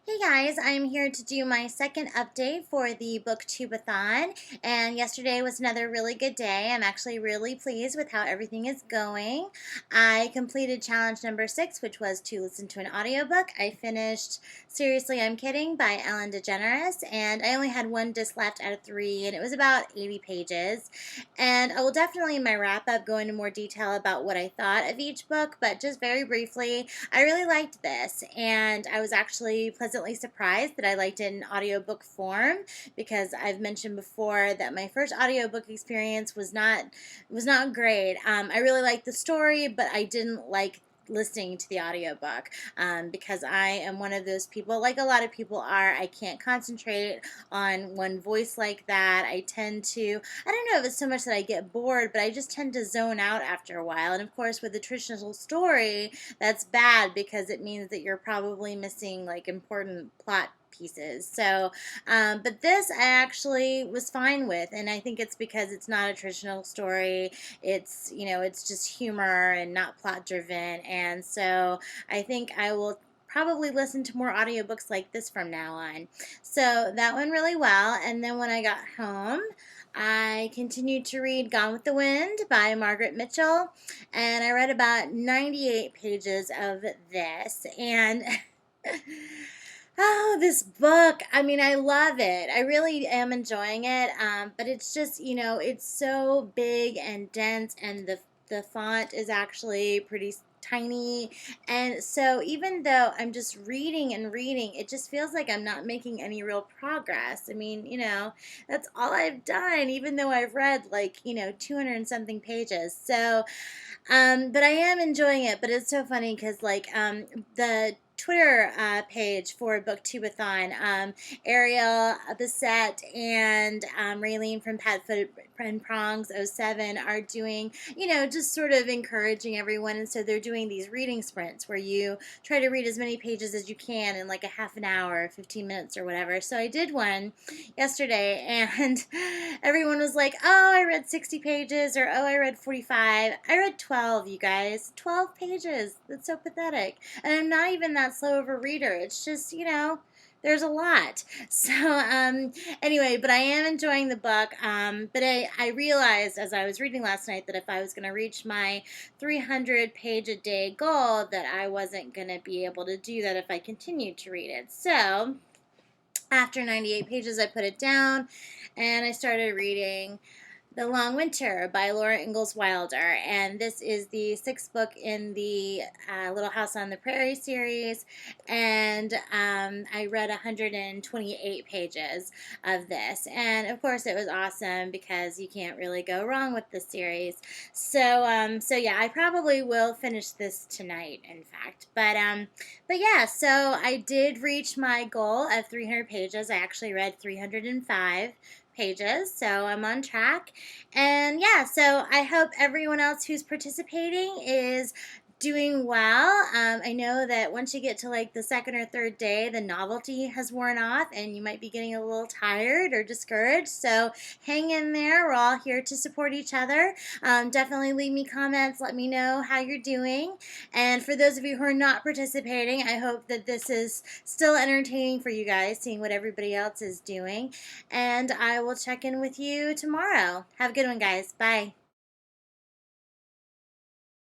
Hey guys, I'm here to do my second update for the BookTube-A-Thon, and yesterday was another really good day. I'm actually really pleased with how everything is going. I completed challenge number 6, which was to listen to an audiobook. I finished Seriously, I'm Kidding by Ellen DeGeneres, and I only had one disc left out of 3, and it was about 80 pages. And I will definitely in my wrap-up go into more detail about what I thought of each book, but just very briefly, I really liked this, and I was actually pleasantly surprised that I liked it in audiobook form, because I've mentioned before that my first audiobook experience was not great. I really liked the story, but I didn't like listening to the audiobook because I am one of those people, like a lot of people are. I can't concentrate on one voice like that. I tend to, I don't know if it's so much that I get bored, but I just tend to zone out after a while. And of course, with a traditional story, that's bad because it means that you're probably missing like important plot pieces. So, but this I actually was fine with, and I think it's because it's not a traditional story. It's, it's just humor and not plot driven, and so I think I will probably listen to more audiobooks like this from now on. So that went really well, and then when I got home, I continued to read Gone with the Wind by Margaret Mitchell, and I read about 98 pages of this, and oh, this book. I mean, I love it. I really am enjoying it. But it's just, it's so big and dense, and the font is actually pretty tiny. And so even though I'm just reading and reading, it just feels like I'm not making any real progress. I mean, that's all I've done, even though I've read like, 200 and something pages. So, but I am enjoying it. But it's so funny because like the Twitter page for BookTube-A-Thon, Ariel Bissett and Raylene from Padfoot and Prongs '07 are doing, just sort of encouraging everyone. And so they're doing these reading sprints where you try to read as many pages as you can in like a half an hour, 15 minutes or whatever. So I did one yesterday, and everyone was like, oh, I read 60 pages, or oh, I read 45. I read 12, you guys. 12 pages. That's so pathetic. And I'm not even that slow of a reader. It's just, there's a lot. So, anyway, but I am enjoying the book. But I realized as I was reading last night that if I was going to reach my 300-page-a-day goal, that I wasn't going to be able to do that if I continued to read it. So, after 98 pages, I put it down, and I started reading The Long Winter by Laura Ingalls Wilder, and this is the 6th book in the Little House on the Prairie series, and I read 128 pages of this, and of course it was awesome because you can't really go wrong with this series. So yeah, I probably will finish this tonight, in fact, but yeah, so I did reach my goal of 300 pages. I actually read 305 pages, so I'm on track. And yeah, so I hope everyone else who's participating is doing well. I know that once you get to like the second or third day, the novelty has worn off and you might be getting a little tired or discouraged. So hang in there. We're all here to support each other. Definitely leave me comments. Let me know how you're doing. And for those of you who are not participating, I hope that this is still entertaining for you guys, seeing what everybody else is doing. And I will check in with you tomorrow. Have a good one, guys. Bye.